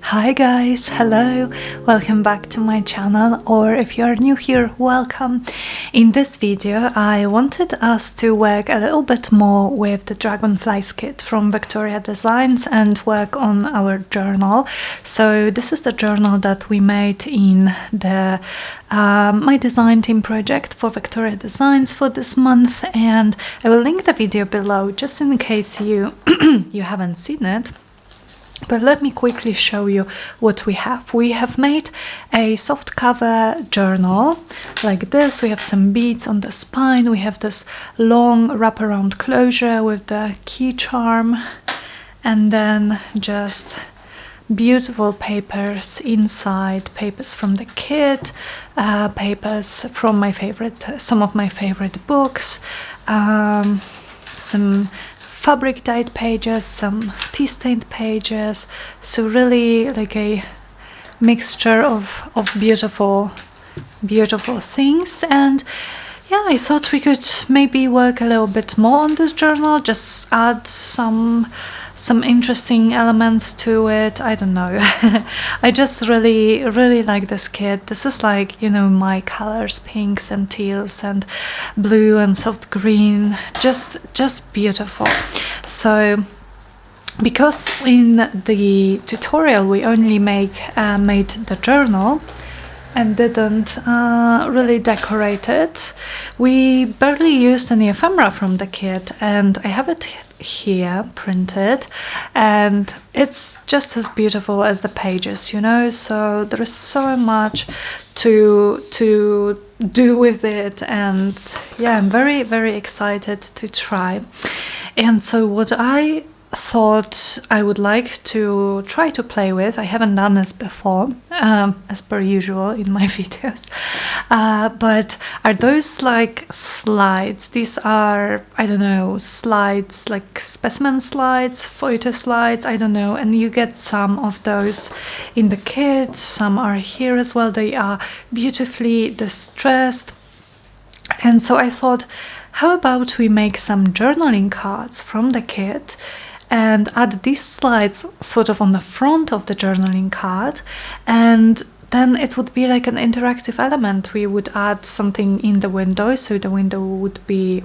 Hi guys, hello, welcome back to my channel, or if you are new here, welcome. In this video I wanted us to work a little bit more with the dragonfly kit from VectoriaDesigns and work on our journal. So this is the journal that we made in the my design team project for VectoriaDesigns for this month, and I will link the video below just in case you you haven't seen it. But let me quickly show you what we have. We have made a soft cover journal like this. We have some beads on the spine. We have this long wraparound closure with the key charm, and then just beautiful papers inside, papers from the kit, papers from some of my favorite books, some fabric dyed pages, some tea stained pages, so really like a mixture of beautiful things. And yeah, I thought we could maybe work a little bit more on this journal, just add some interesting elements to it. I don't know. I just really like this kit. This is like, you know, my colors, pinks and teals and blue and soft green, just beautiful. So because in the tutorial we only made the journal and didn't really decorate it, we barely used any ephemera from the kit, and I have it here printed and it's just as beautiful as the pages, you know, so there is so much to do with it, and yeah, I'm very excited to try. And so what I thought I would like to try to play with, I haven't done this before, as per usual in my videos, but are those like slides. These are, I don't know, slides, like specimen slides, photo slides, I don't know, and you get some of those in the kit. Some are here as well. They are beautifully distressed, and so I thought, how about we make some journaling cards from the kit and add these slides sort of on the front of the journaling card, and then it would be like an interactive element. We would add something in the window, so the window would be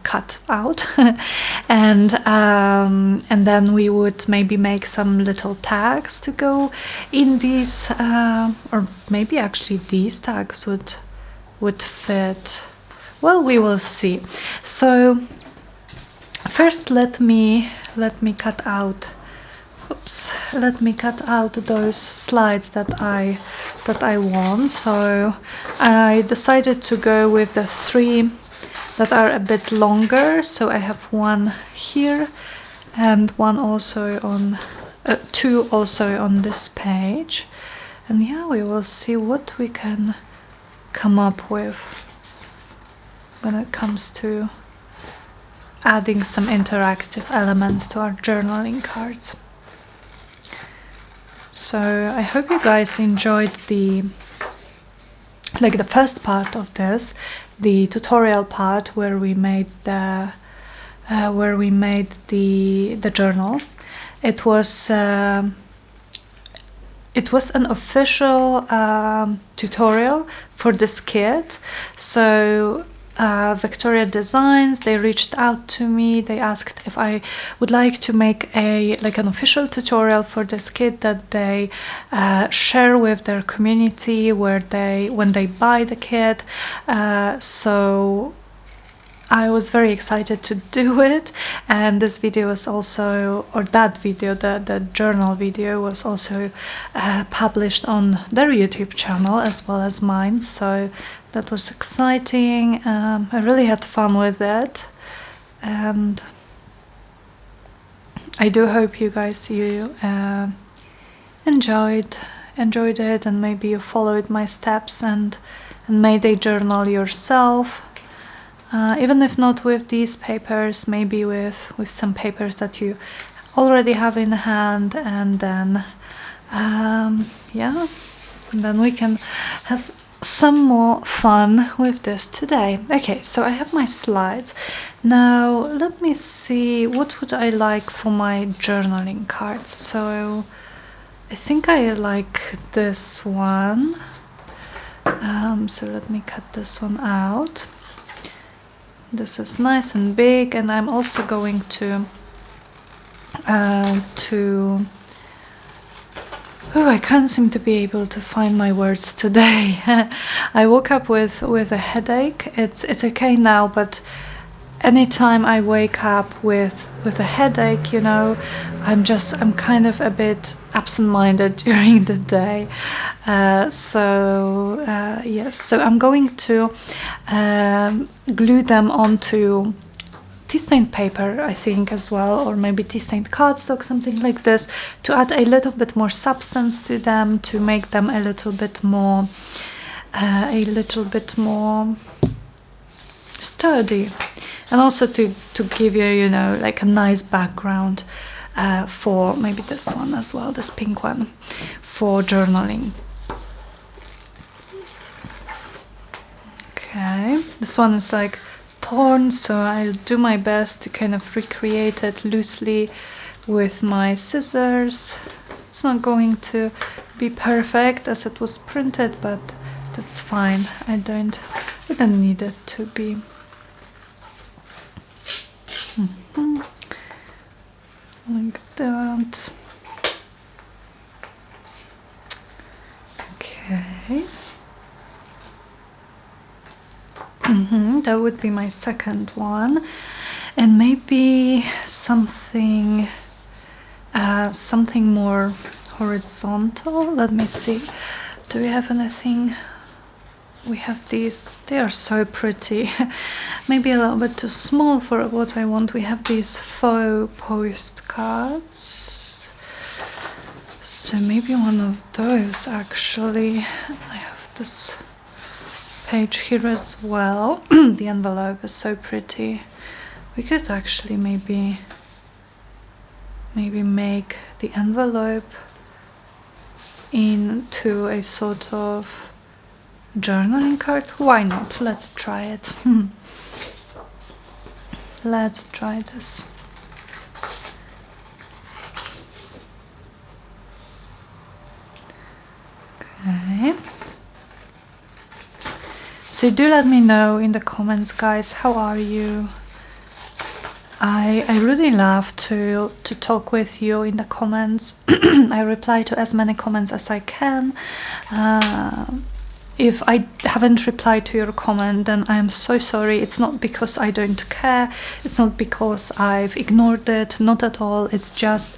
cut out and then we would maybe make some little tags to go in these, or maybe actually these tags would fit. Well, we will see. So first let me cut out, let me cut out those slides that I want. So I decided to go with the 3 that are a bit longer, so I have one here and one also on 2 also on this page, and yeah, we will see what we can come up with when it comes to adding some interactive elements to our journaling cards. So I hope you guys enjoyed the first part of this, the tutorial part where we made the journal. It was an official tutorial for this kit. So VectoriaDesigns, they reached out to me. They asked if I would like to make an official tutorial for this kit that they share with their community when they buy the kit. So I was very excited to do it, and this video was also, or that video, the journal video, was also published on their YouTube channel as well as mine, so that was exciting. I really had fun with it, and I do hope you guys enjoyed it, and maybe you followed my steps and made a journal yourself. Even if not with these papers, maybe with some papers that you already have in hand, and then yeah, and then we can have some more fun with this today. Okay, so I have my slides. Now let me see, what would I like for my journaling cards? So I think I like this one. So let me cut this one out. This is nice and big, and I'm also going to oh, I can't seem to be able to find my words today. I woke up with a headache. It's okay now, but anytime I wake up with a headache, you know, I'm kind of a bit absent-minded during the day. Yes, so I'm going to glue them onto tea stained paper, I think, as well, or maybe tea stained cardstock, something like this, to add a little bit more substance to them, to make them a little bit more sturdy, and also to give you, you know, like a nice background for maybe this one as well, this pink one, for journaling. Okay, this one is like torn, so I'll do my best to kind of recreate it loosely with my scissors. It's not going to be perfect as it was printed, but that's fine. I don't need it to be. Like that. Okay. That would be my second one, and maybe something more horizontal. Let me see. Do we have anything? We have these. They are so pretty. Maybe a little bit too small for what I want. We have these faux postcards. So maybe one of those, actually. I have this page here as well. The envelope is so pretty. We could actually maybe make the envelope into a sort of journaling card. Why not? Let's try it. Let's try this. Okay. So do let me know in the comments, guys, how are you? I really love to talk with you in the comments. I reply to as many comments as I can. If I haven't replied to your comment, then I am so sorry. It's not because I don't care. It's not because I've ignored it. Not at all. It's just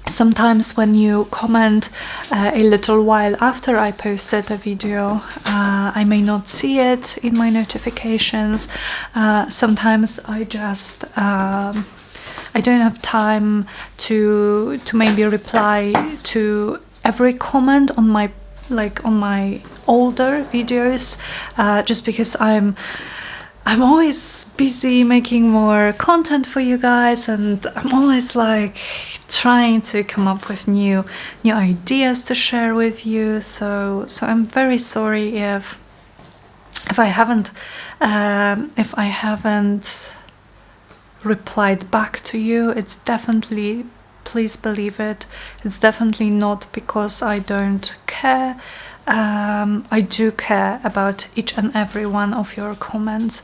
sometimes when you comment a little while after I posted a video, I may not see it in my notifications. Sometimes I just I don't have time to maybe reply to every comment on my older videos, just because I'm always busy making more content for you guys, and I'm always like trying to come up with new ideas to share with you. So I'm very sorry if I haven't replied back to you. It's definitely, please believe it, it's definitely not because I don't care. I do care about each and every one of your comments.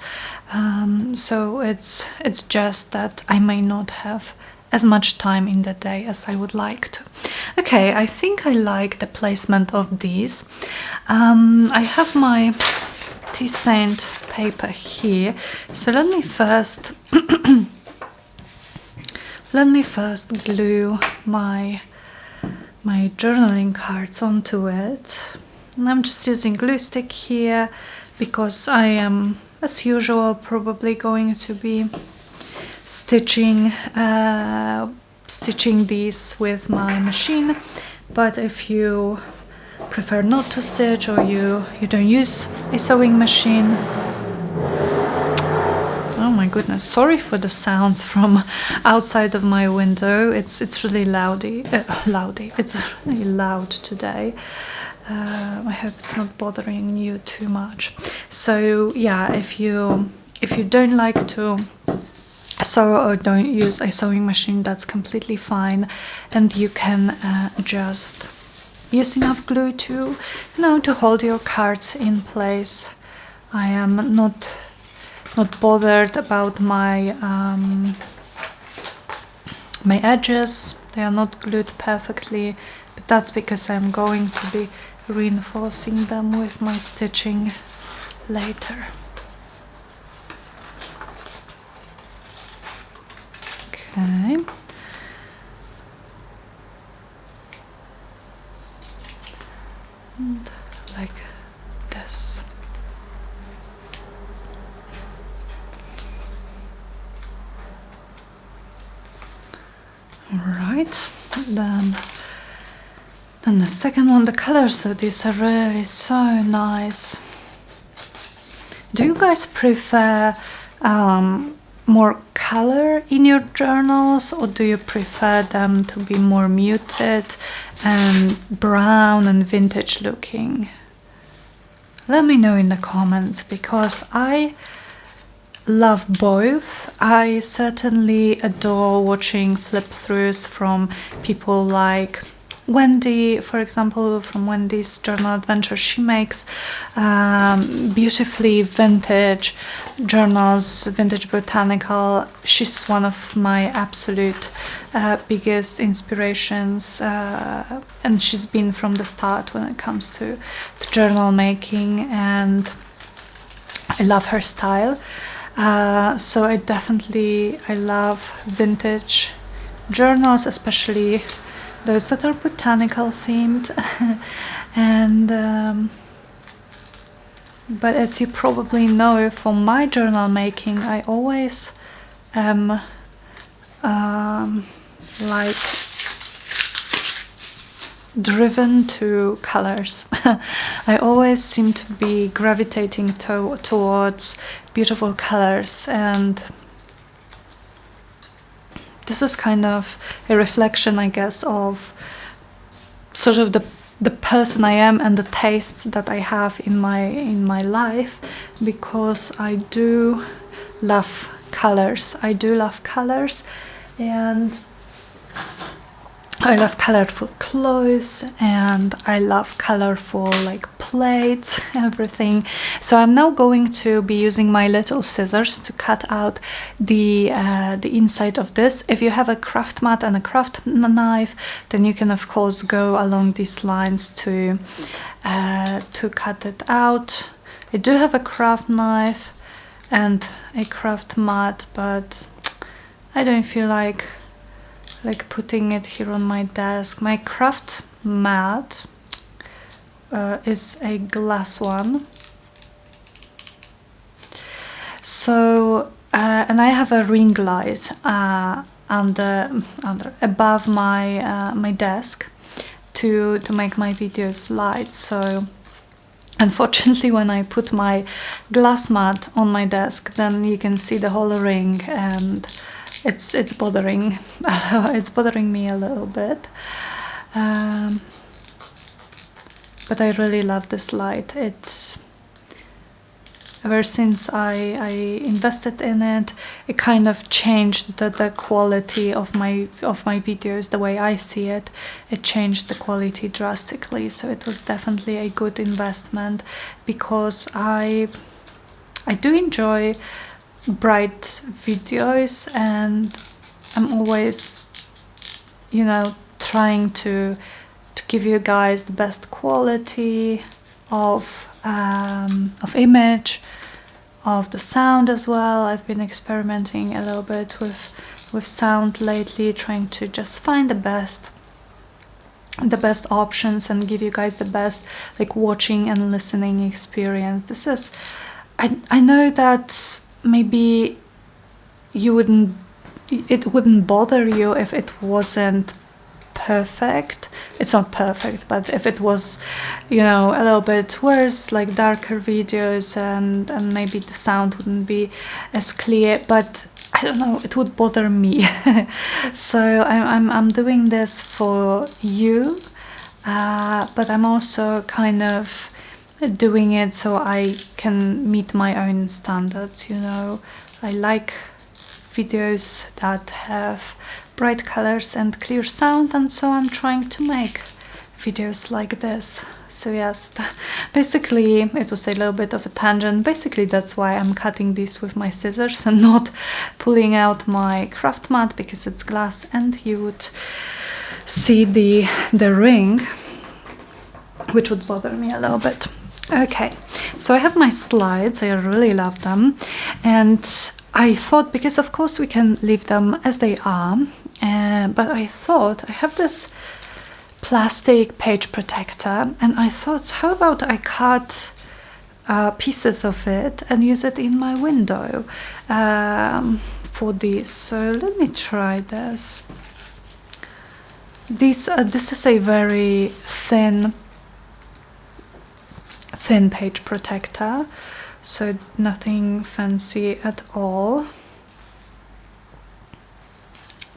So it's just that I may not have as much time in the day as I would like to. Okay, I think I like the placement of these. I have my tea stained paper here, so let me first glue my journaling cards onto it. And I'm just using glue stick here because I am, as usual, probably going to be stitching these with my machine. But if you prefer not to stitch, or you don't use a sewing machine, oh my goodness, sorry for the sounds from outside of my window. It's really it's really loud today. I hope it's not bothering you too much. So yeah, if you don't like to so don't use a sewing machine, that's completely fine, and you can just use enough glue to, you know, to hold your cards in place. I am not bothered about my my edges. They are not glued perfectly, but that's because I'm going to be reinforcing them with my stitching later. Okay. And like this. All right, then the second one, the colors of these are really so nice. Do you guys prefer more color in your journals, or do you prefer them to be more muted and brown and vintage looking? Let me know in the comments, because I love both. I certainly adore watching flip throughs from people like Wendy, for example, from Wendy's Journal Adventure. She makes beautifully vintage journals, vintage botanical. She's one of my absolute biggest inspirations, and she's been from the start when it comes to journal making, and I love her style. So I love vintage journals, especially those that are botanical themed. And but as you probably know, for my journal making, I always am like driven to colors. I always seem to be gravitating towards beautiful colors, and this is kind of a reflection, I guess, of sort of the person I am and the tastes that I have in my life, because I do love colors. I do love colors, and I love colorful clothes, and I love colorful like plates, everything. So I'm now going to be using my little scissors to cut out the inside of this. If you have a craft mat and a craft knife, then you can of course go along these lines to cut it out. I do have a craft knife and a craft mat, but I don't feel like putting it here on my desk. My craft mat is a glass one, so and I have a ring light above my my desk to make my videos light. So unfortunately, when I put my glass mat on my desk, then you can see the whole ring, and it's bothering me a little bit, but I really love this light. It's ever since I invested in it, it kind of changed the quality of my videos, the way I see it. It changed the quality drastically, so it was definitely a good investment, because I do enjoy bright videos, and I'm always, you know, trying to give you guys the best quality of image, of the sound as well. I've been experimenting a little bit with sound lately, trying to just find the best options and give you guys the best like watching and listening experience. This is, I know that maybe it wouldn't bother you if it wasn't perfect. It's not perfect, but if it was, you know, a little bit worse, like darker videos, and maybe the sound wouldn't be as clear, but I don't know, it would bother me. So I'm doing this for you, but I'm also kind of doing it so I can meet my own standards, you know. I like videos that have bright colors and clear sound, and so I'm trying to make videos like this. So yes, basically it was a little bit of a tangent. Basically that's why I'm cutting this with my scissors and not pulling out my craft mat, because it's glass and you would see the ring, which would bother me a little bit. Okay, so I have my slides. I really love them, and I thought, because of course we can leave them as they are, but I thought I have this plastic page protector, and I thought, how about I cut pieces of it and use it in my window for this. So let me try this. This is a very thin page protector, so nothing fancy at all,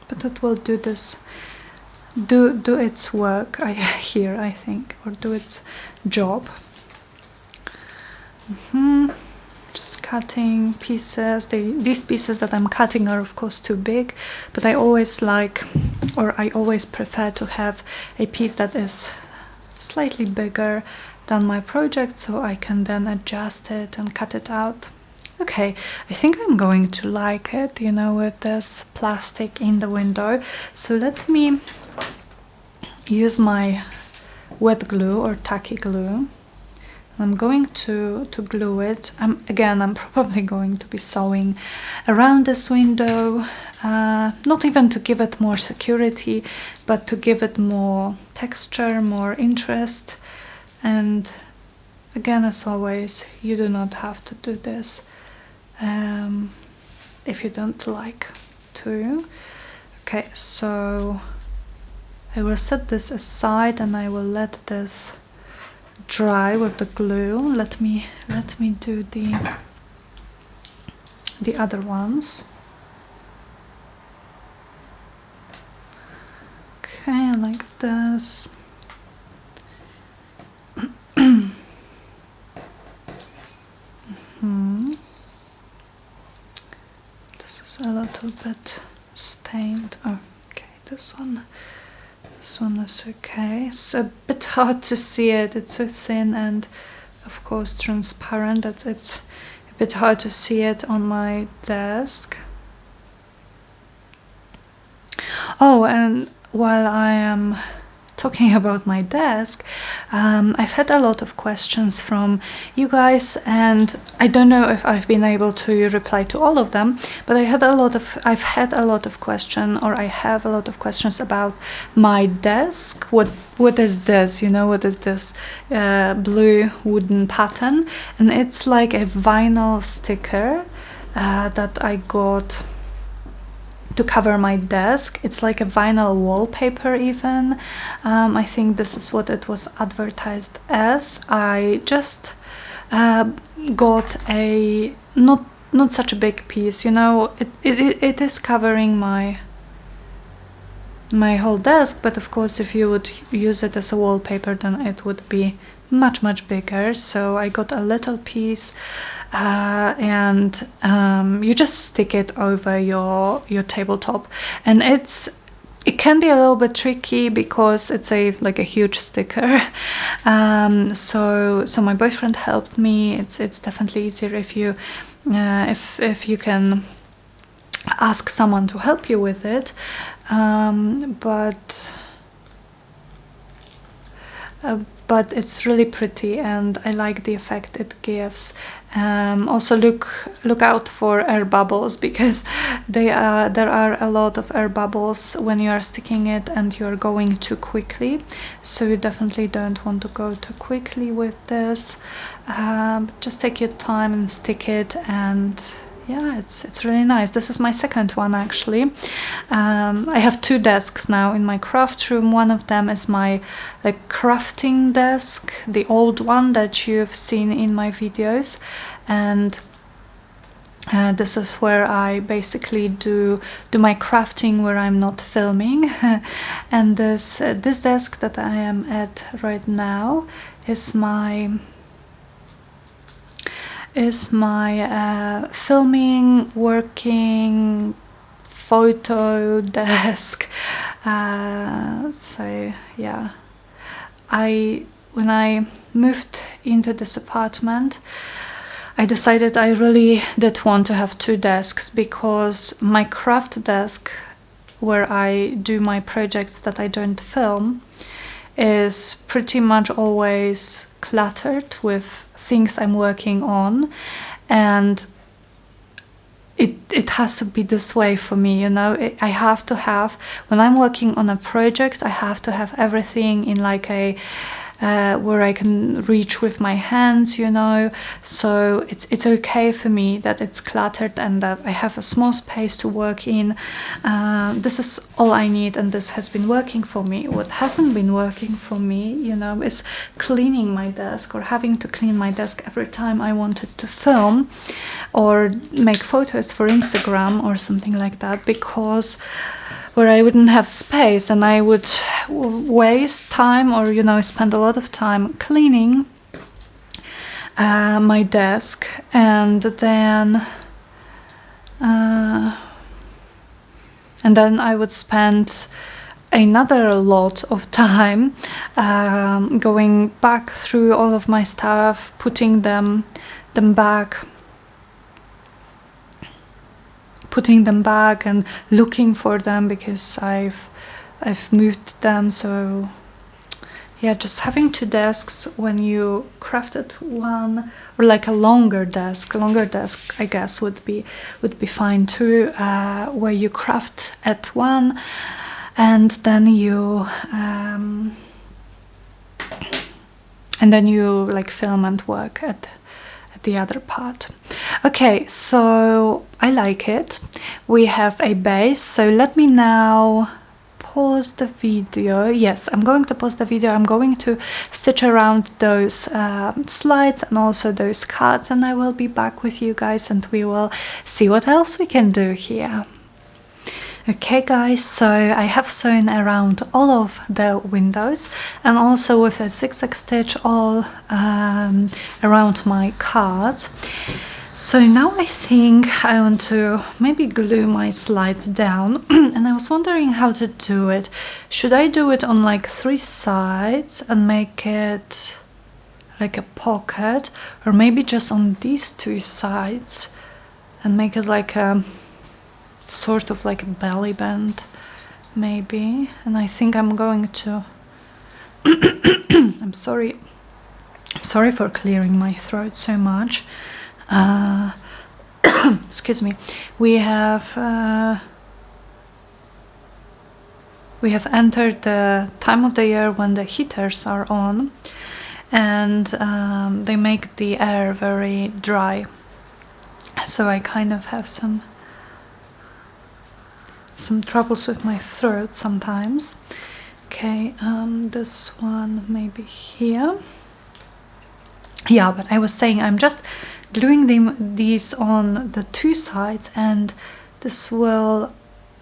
but it will do this, do its work here, I think, or do its job. Just cutting pieces. These pieces that I'm cutting are of course too big, but I always like, or I always prefer to have a piece that is slightly bigger than my project, so I can then adjust it and cut it out. Okay, I think I'm going to like it, you know, with this plastic in the window. So let me use my wet glue or tacky glue. I'm going to glue it. I'm probably going to be sewing around this window, not even to give it more security, but to give it more texture, more interest. And again, as always, you do not have to do this if you don't like to. Okay, so I will set this aside and I will let this dry with the glue. Let me do the other ones. Okay, like this. This is a little bit stained. Oh, okay, this one is okay. It's a bit hard to see it. It's so thin and of course transparent that it's a bit hard to see it on my desk. Oh, and while I am talking about my desk, I've had a lot of questions from you guys, and I don't know if I've been able to reply to all of them, but I've had a lot of questions, or I have a lot of questions about my desk. What is this? You know, what is this blue wooden pattern? And it's like a vinyl sticker that I got to cover my desk. It's like a vinyl wallpaper even. I think this is what it was advertised as. I just got a not such a big piece, you know. It is covering my whole desk, but of course if you would use it as a wallpaper then it would be much bigger. So I got a little piece, and you just stick it over your tabletop, and it can be a little bit tricky because it's like a huge sticker. So my boyfriend helped me. It's definitely easier if you can ask someone to help you with it, but it's really pretty and I like the effect it gives. Also look out for air bubbles, because there are a lot of air bubbles when you are sticking it and you're going too quickly, so you definitely don't want to go too quickly with this. Just take your time and stick it, and yeah, it's really nice. This is my second one actually. I have two desks now in my craft room. One of them is my crafting desk, the old one that you've seen in my videos, and this is where I basically do my crafting where I'm not filming. And this desk that I am at right now is my is my filming, working, photo desk. So yeah, when I moved into this apartment, I decided I really did want to have 2 desks, because my craft desk, where I do my projects that I don't film, is pretty much always cluttered with things I'm working on, and it has to be this way for me, you know. I have to have, when I'm working on a project, I have to have everything in like a where I can reach with my hands, you know. So it's okay for me that it's cluttered and that I have a small space to work in. This is all I need, and this has been working for me. What hasn't been working for me, you know, is cleaning my desk, or having to clean my desk every time I wanted to film or make photos for Instagram or something like that, because where I wouldn't have space, and I would waste time, or, you know, spend a lot of time cleaning my desk, and then I would spend another lot of time going back through all of my stuff, putting them back and looking for them, because I've moved them. So yeah, just having 2 desks when you crafted one, or like a longer desk I guess would be fine too, where you craft at one, and then you like film and work at the other part. Okay, so I like it. We have a base, so let me now pause the video. Yes, I'm going to pause the video. I'm going to stitch around those slides and also those cards, and I will be back with you guys, and we will see what else we can do here. Okay guys, so I have sewn around all of the windows, and also with a zigzag stitch all around my cards. So now I think I want to maybe glue my slides down and I was wondering how to do it. Should I do it on like 3 sides and make it like a pocket, or maybe just on these 2 sides and make it like a sort of like a belly band maybe? And I think I'm going to I'm sorry for clearing my throat so much. Excuse me. We have entered the time of the year when the heaters are on, and they make the air very dry, so I kind of have some troubles with my throat sometimes. Okay, this one maybe here. Yeah, but I was saying I'm just gluing these on the 2 sides, and this will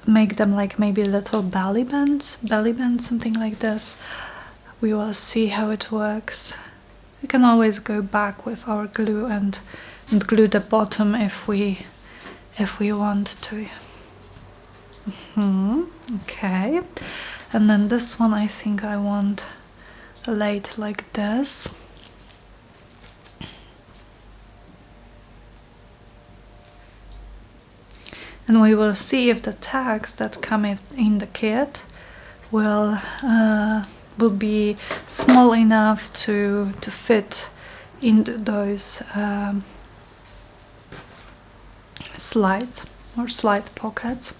make them like maybe little belly bands, something like this. We will see how it works. We can always go back with our glue and glue the bottom if we want to. Okay, and then this one I think I want laid like this. And we will see if the tags that come in the kit will be small enough to fit into those slides or slide pockets.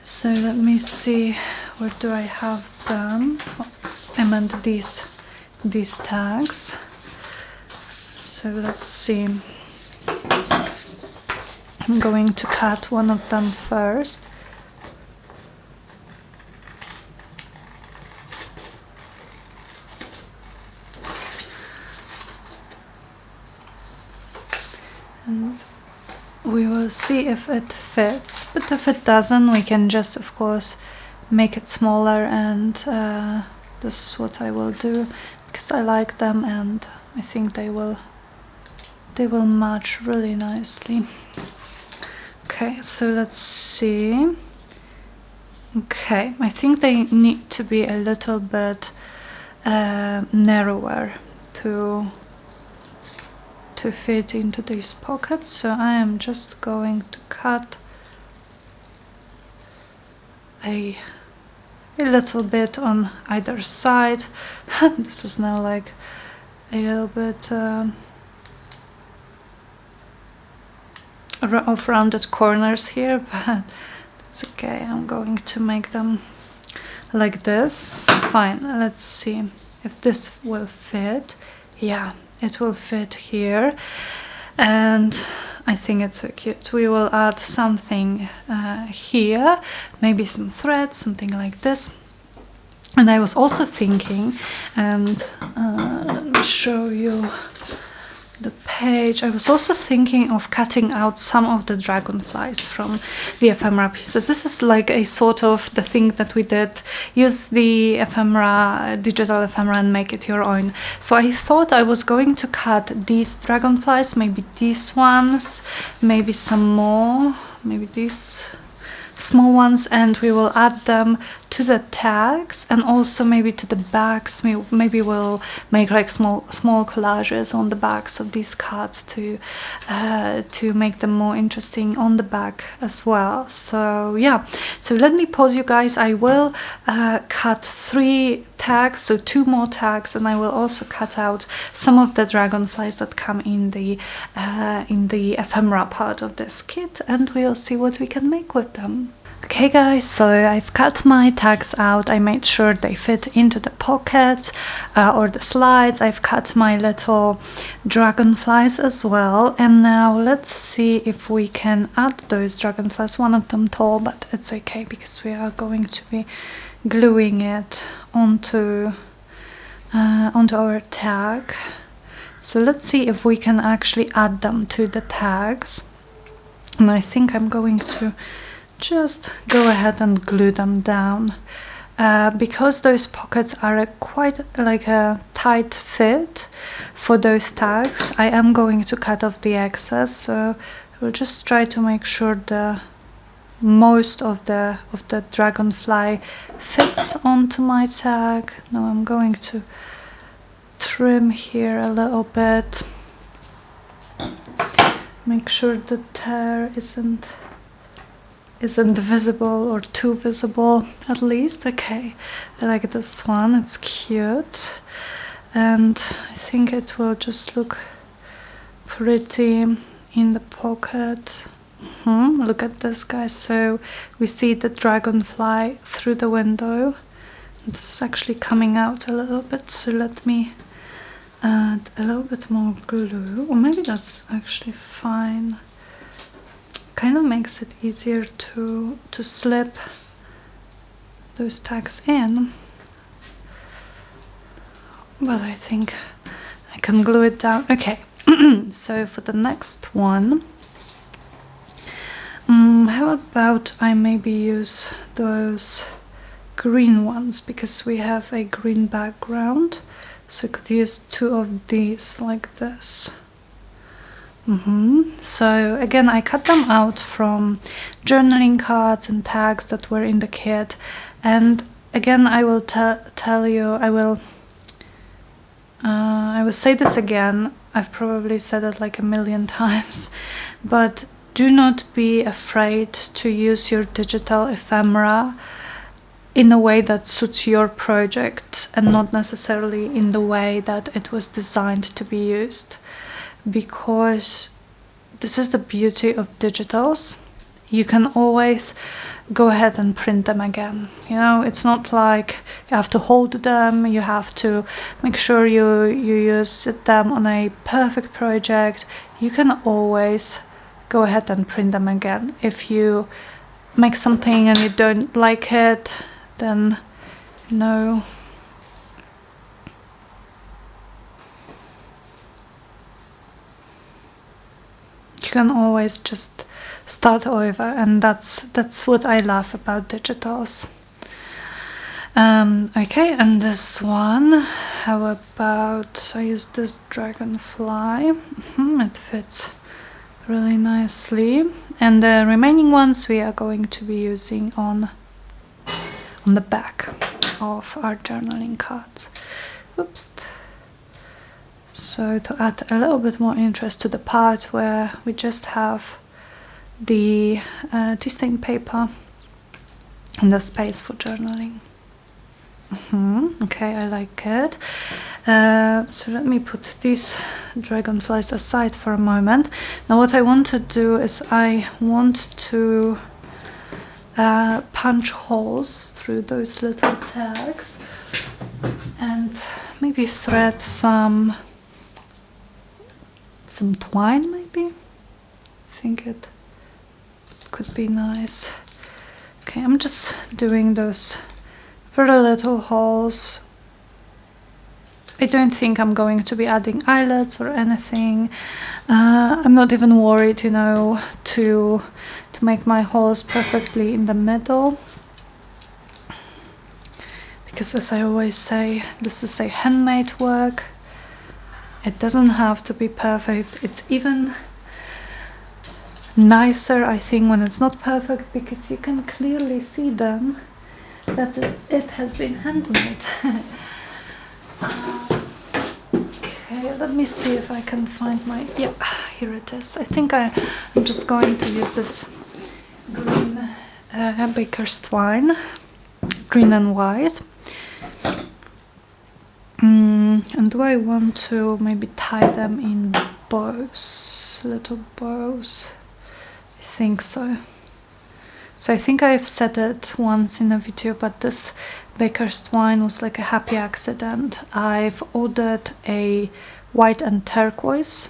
So let me see, where do I have them? Oh, I meant these tags. So let's see. I'm going to cut one of them first. And we will see if it fits, but if it doesn't, we can just of course make it smaller, and this is what I will do because I like them and I think they will they will match really nicely. Okay, so let's see. Okay, I think they need to be a little bit narrower to fit into these pockets, so I am just going to cut a little bit on either side. This is now like a little bit of rounded corners here, but it's okay. I'm going to make them like this. Fine, let's see if this will fit. Yeah, it will fit here, and I think it's so cute. We will add something here, maybe some thread, something like this. And I was also thinking, and let me show you the page. I was also thinking of cutting out some of the dragonflies from the ephemera pieces. This is like a sort of the thing that we did, use the ephemera, digital ephemera, and make it your own. So I thought I was going to cut these dragonflies, maybe these ones, maybe some more, maybe these small ones, and we will add them to the tags and also maybe to the backs. Maybe we'll make like small collages on the backs of these cards to make them more interesting on the back as well. So yeah, so let me pause you guys. I will cut 3 tags, so 2 more tags, and I will also cut out some of the dragonflies that come in the ephemera part of this kit, and we'll see what we can make with them. Okay guys, so I've cut my tags out. I made sure they fit into the pockets or the slides. I've cut my little dragonflies as well, and now let's see if we can add those dragonflies. One of them tall, but it's okay because we are going to be gluing it onto our tag. So let's see if we can actually add them to the tags, and I think I'm going to just go ahead and glue them down because those pockets are quite like a tight fit for those tags. I am going to cut off the excess, so we'll just try to make sure the most of the dragonfly fits onto my tag. Now I'm going to trim here a little bit, make sure the tear isn't visible or too visible, at least. Okay, I like this one, it's cute, and I think it will just look pretty in the pocket. Look at this, guys. So we see the dragonfly through the window. It's actually coming out a little bit, so let me add a little bit more glue, or maybe that's actually fine. Kind of makes it easier to slip those tags in, but I think I can glue it down. Okay, so for the next one, how about I maybe use those green ones, because we have a green background, so I could use 2 of these like this. So again, I cut them out from journaling cards and tags that were in the kit, and again I will tell you, I will say this again, I've probably said it like a million times, but do not be afraid to use your digital ephemera in a way that suits your project and not necessarily in the way that it was designed to be used. Because this is the beauty of digitals. You can always go ahead and print them again. You know, it's not like you have to hold them, you have to make sure you use them on a perfect project. You can always go ahead and print them again. If you make something and you don't like it, then no. You can always just start over, and that's what I love about digitals. Okay, and this one, how about I use this dragonfly? It fits really nicely, and the remaining ones we are going to be using on the back of our journaling cards. Oops. So to add a little bit more interest to the part where we just have the tea stain paper and the space for journaling. Okay, I like it. So let me put these dragonflies aside for a moment. Now what I want to do is I want to punch holes through those little tags and maybe thread some twine, maybe. I think it could be nice. Okay, I'm just doing those very little holes. I don't think I'm going to be adding eyelets or anything. I'm not even worried, you know, to make my holes perfectly in the middle, because as I always say, this is a handmade work. It doesn't have to be perfect. It's even nicer, I think, when it's not perfect, because you can clearly see then that it has been handmade. Okay, let me see if I can find my, yeah, here it is. I think I'm just going to use this green baker's twine, green and white. And do I want to maybe tie them in bows, little bows? I think so. So I think I've said it once in a video, but this baker's twine was like a happy accident. I've ordered a white and turquoise.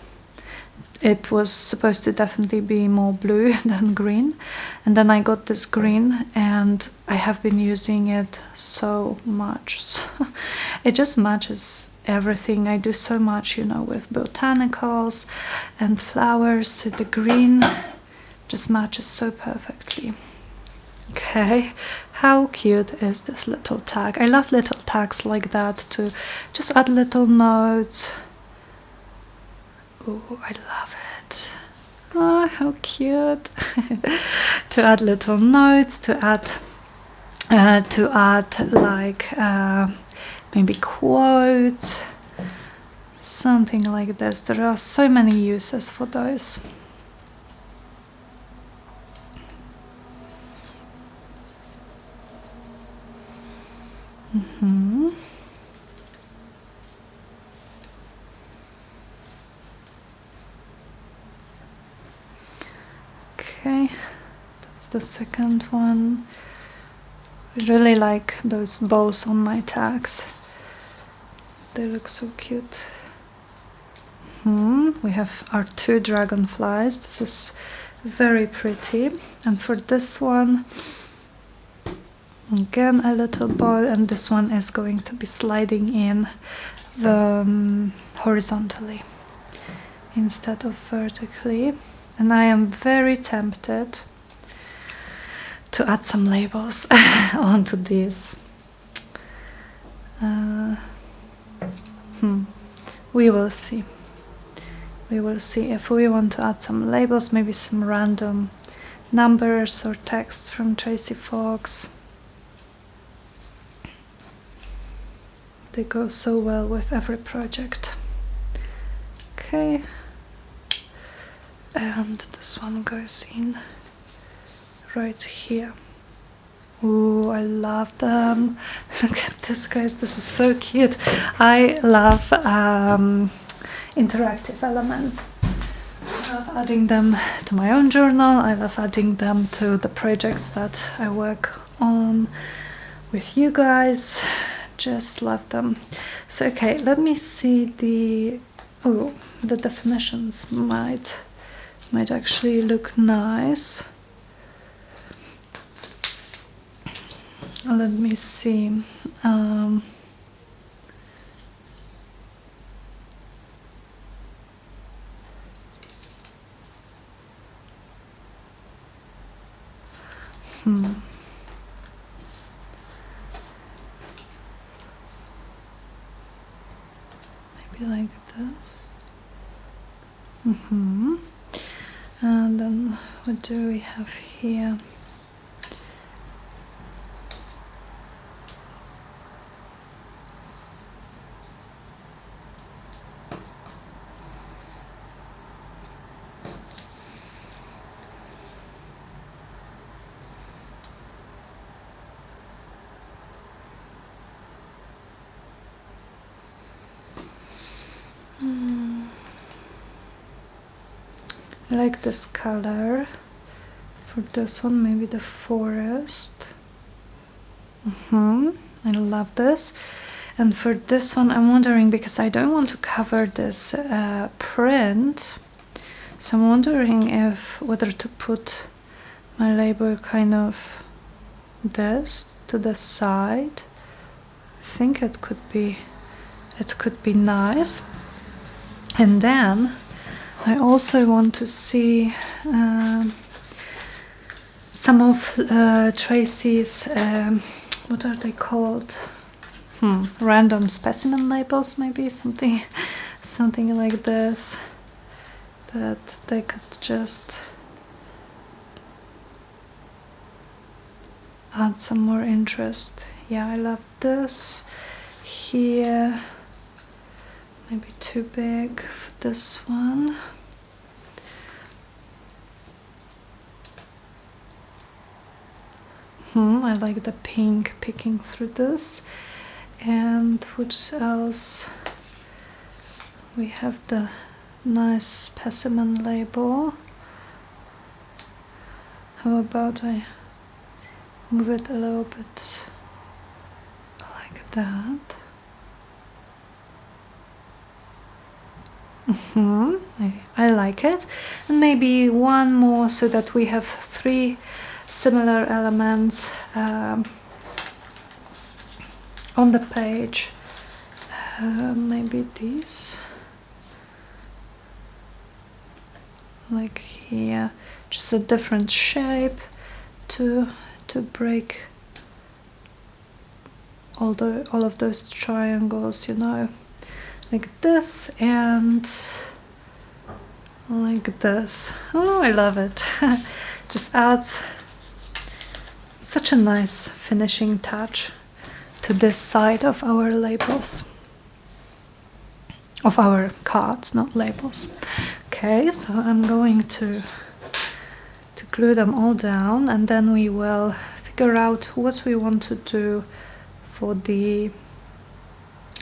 It was supposed to definitely be more blue than green, and then I got this green and I have been using it so much. So it just matches everything. I do so much, you know, with botanicals and flowers, so the green just matches so perfectly. Okay, how cute is this little tag? I love little tags like that to just add little notes. Oh, I love it. Oh, how cute. To add little notes, to add like maybe quotes, something like this. There are so many uses for those. Okay, that's the second one. I really like those bows on my tags. They look so cute. We have our two dragonflies. This is very pretty. And for this one, again a little bow, and this one is going to be sliding in horizontally instead of vertically. And I am very tempted to add some labels onto these. We will see. We will see if we want to add some labels, maybe some random numbers or texts from Tracy Fox. They go so well with every project. Okay. And this one goes in right here. Ooh, I love them. Look at this, guys. This is so cute. I love interactive elements. I love adding them to my own journal. I love adding them to the projects that I work on with you guys. Just love them. So okay, let me see the definitions might actually look nice. Let me see. maybe like this. And then what do we have here? I like this color. For this one, maybe the forest. I love this. And for this one, I'm wondering, because I don't want to cover this print, so I'm wondering whether to put my label kind of this to the side. I think it could be nice. And then I also want to see some of Tracy's, what are they called? Random specimen labels, maybe something like this, that they could just add some more interest. Yeah, I love this. Here, maybe too big for this one. I like the pink peeking through this. And what else? We have the nice specimen label. How about I move it a little bit like that? I like it. And maybe one more, so that we have 3 similar elements on the page. Maybe these, like here, just a different shape to break all of those triangles, you know, like this and like this. Oh, I love it. Just adds such a nice finishing touch to this side of our labels, of our cards, not labels. Okay, so I'm going to glue them all down, and then we will figure out what we want to do for the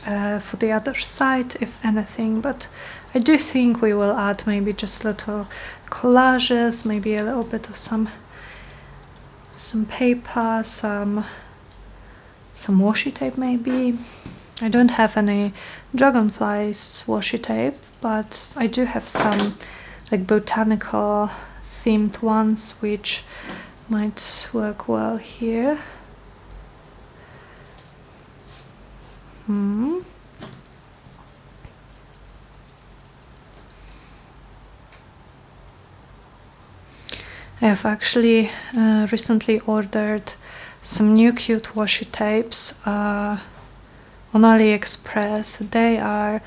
other side, if anything. But I do think we will add maybe just little collages, maybe a little bit of some paper, some washi tape maybe. I don't have any dragonflies washi tape, but I do have some like botanical themed ones which might work well here. I have actually recently ordered some new cute washi tapes on AliExpress. They are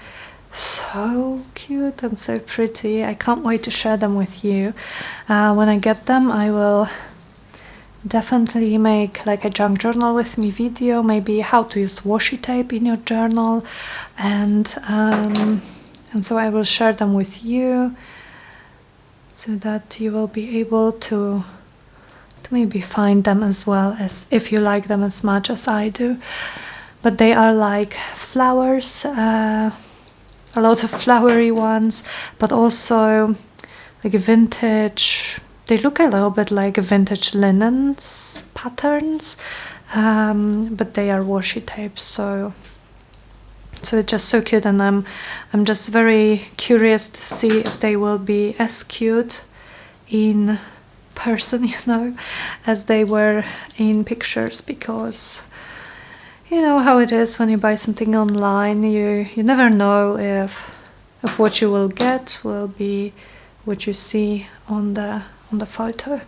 so cute and so pretty. I can't wait to share them with you. When I get them, I will definitely make like a junk journal with me video, maybe how to use washi tape in your journal, and so I will share them with you, so that you will be able to maybe find them as well, as if you like them as much as I do. But they are like flowers, a lot of flowery ones, but also like vintage. They look a little bit like vintage linens patterns, but they are washi tapes, so it's just so cute. And I'm just very curious to see if they will be as cute in person, you know, as they were in pictures, because you know how it is when you buy something online. You never know if what you will get will be what you see on the photo.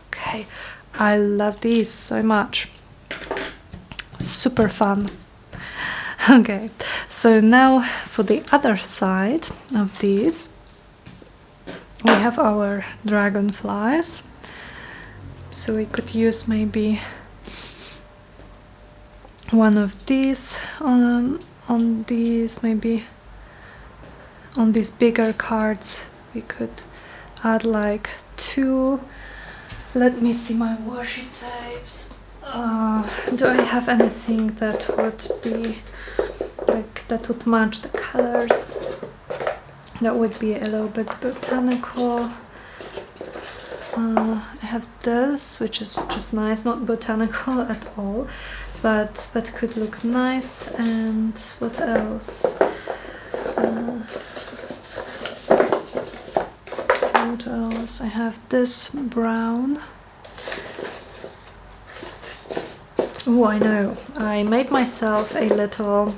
Okay, I love these so much. Super fun. Okay, so now for the other side of these, we have our dragonflies. So we could use maybe one of these on these, maybe on these bigger cards. We could add like 2. Let me see my washi tapes. Do I have anything that would be like that would match the colors? That would be a little bit botanical. I have this, which is just nice, not botanical at all, but could look nice. And what else? What else? I have this brown. Oh, I know. I made myself a little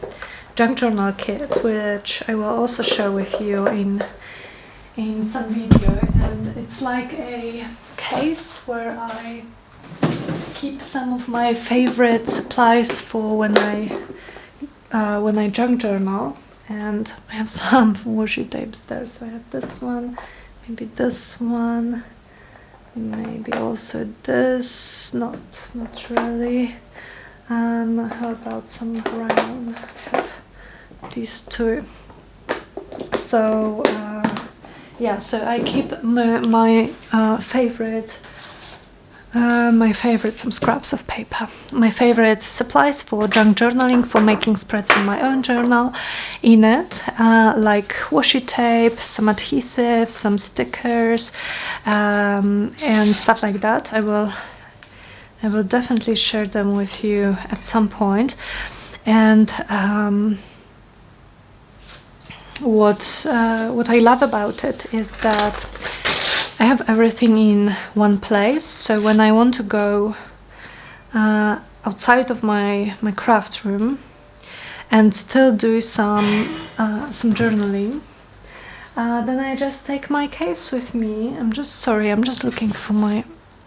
junk journal kit, which I will also share with you in some video, and it's like a case where I keep some of my favorite supplies for when I junk journal. And I have some washi tapes there, so I have this one, maybe this one, maybe also this, not really. How about some brown? I have these 2. So yeah, so I keep my favorite some scraps of paper, my favorite supplies for junk journaling, for making spreads in my own journal in it, like washi tape, some adhesives, some stickers, and stuff like that. I will definitely share them with you at some point. And what I love about it is that I have everything in one place. So when I want to go outside of my craft room and still do some journaling, then I just take my case with me. I'm just looking for my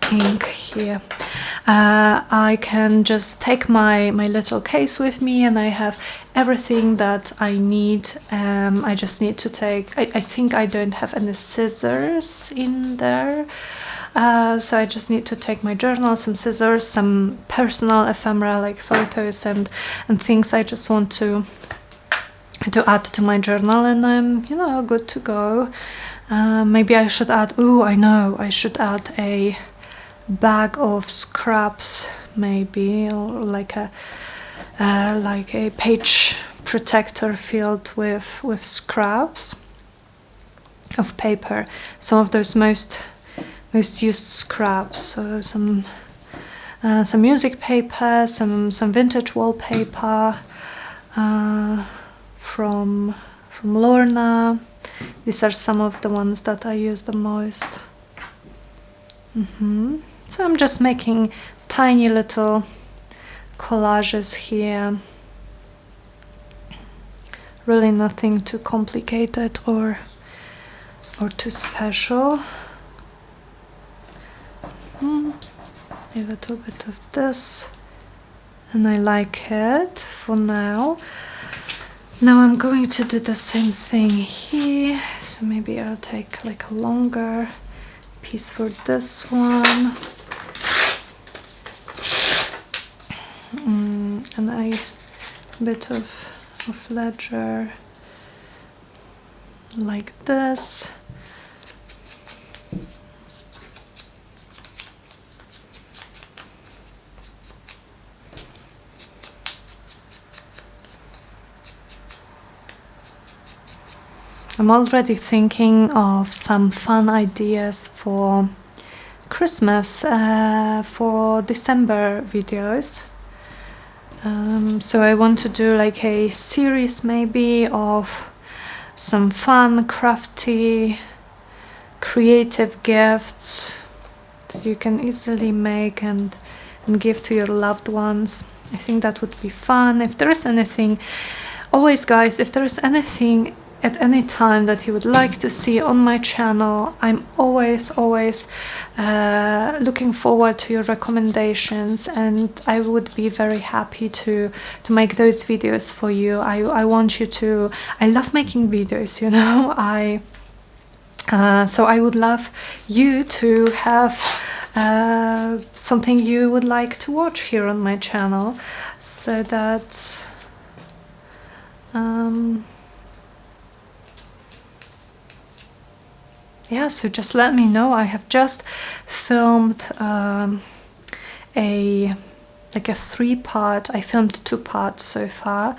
ink here. I can just take my little case with me, and I have everything that I need. I just need to take, I think I don't have any scissors in there, so I just need to take my journal, some scissors, some personal ephemera like photos and things I just want to add to my journal, and I'm good to go. Maybe I should add, I should add a bag of scraps, maybe, or like a page protector filled with scraps of paper, some of those most used scraps. So some music paper, some vintage wallpaper from Lorna. These are some of the ones that I use the most. So I'm just making tiny little collages here. Really nothing too complicated or too special. A little bit of this, and I like it for now. Now I'm going to do the same thing here. So maybe I'll take like a longer piece for this one. And a bit of ledger like this. I'm already thinking of some fun ideas for Christmas, for December videos. So I want to do like a series maybe of some fun, crafty, creative gifts that you can easily make and give to your loved ones. I think that would be fun. If there is anything, always guys, if there is anything at any time that you would like to see on my channel. I'm always looking forward to your recommendations, and I would be very happy to make those videos for you. I want you to, I love making videos, you know. So I would love you to have something you would like to watch here on my channel, so that yeah, so just let me know. I have just filmed a 3-part, I filmed 2 parts so far,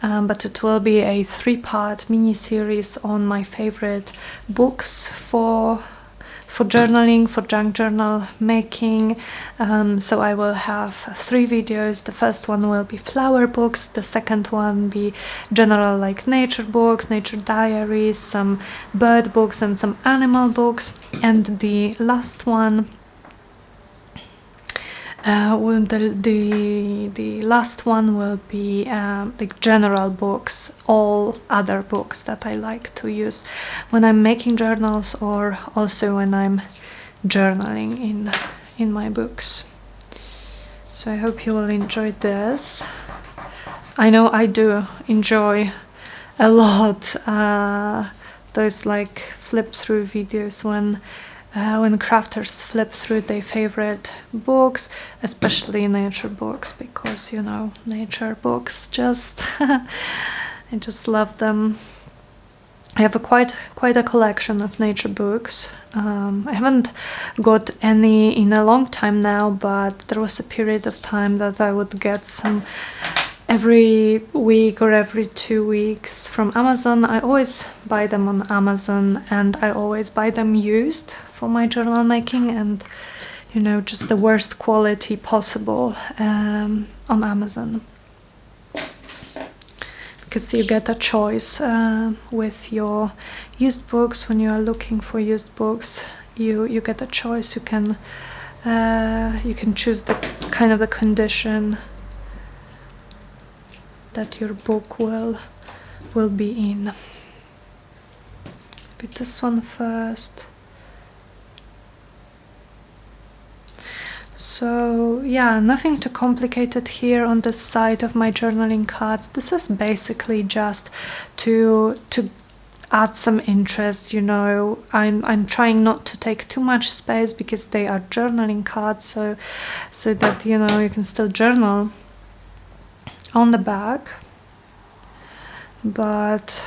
but it will be a 3-part mini-series on my favorite books for journaling, for junk journal making. So I will have 3 videos. The first one will be flower books, the second one be general like nature books, nature diaries, some bird books and some animal books, and the last one the last one will be like general books, all other books that I like to use when I'm making journals, or also when I'm journaling in my books. So I hope you will enjoy this. I know I do enjoy a lot those like flip through videos when crafters flip through their favorite books, especially nature books, because you know, nature books just I just love them. I have quite a collection of nature books. I haven't got any in a long time now, but there was a period of time that I would get some every week or every 2 weeks from Amazon. I always buy them on Amazon, and I always buy them used for my journal making, and you know, just the worst quality possible on Amazon, because you get a choice with your used books. When you are looking for used books, you get a choice. You can choose the kind of the condition that your book will be in. Put this one first. So yeah, nothing too complicated here on this side of my journaling cards. This is basically just to add some interest, you know. I'm trying not to take too much space, because they are journaling cards, so that, you know, you can still journal on the back, but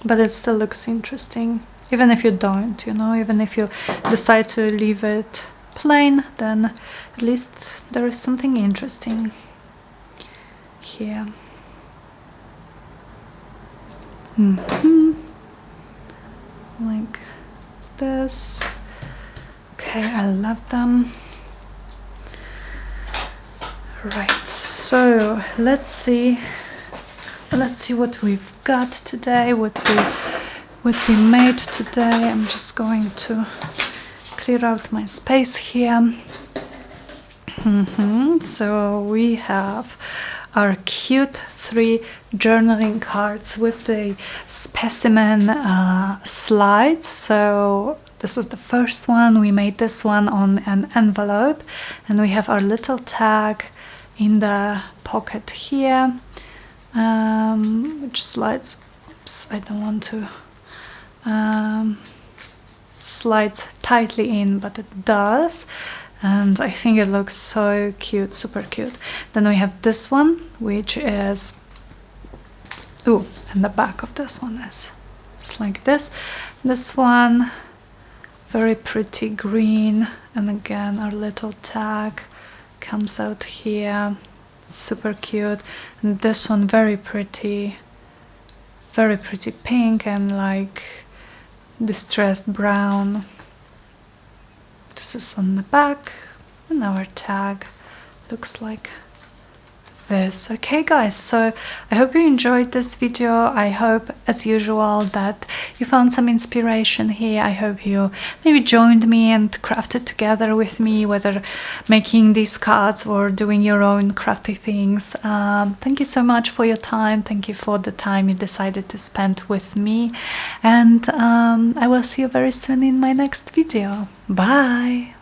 it still looks interesting. Even if you don't, you know, even if you decide to leave it plain, then at least there is something interesting here. Like this. Okay, I love them. Right, so let's see what we've got today, what we made today. I'm just going to clear out my space here. So we have our cute 3 journaling cards with the specimen slides. So this is the first one. We made this one on an envelope, and we have our little tag in the pocket here, which slides. Oops, I don't want to slides tightly in, but it does, and I think it looks so cute, super cute. Then we have this one, which is, oh, and the back of this one is it's like this. This one, very pretty green, and again our little tag comes out here, super cute. And this one, very pretty pink and like distressed brown. This is on the back, and our tag looks like this. Okay guys, so I hope you enjoyed this video. I hope, as usual, that you found some inspiration here. I hope you maybe joined me and crafted together with me, whether making these cards or doing your own crafty things. Thank you so much for your time. Thank you for the time you decided to spend with me, and I will see you very soon in my next video. Bye.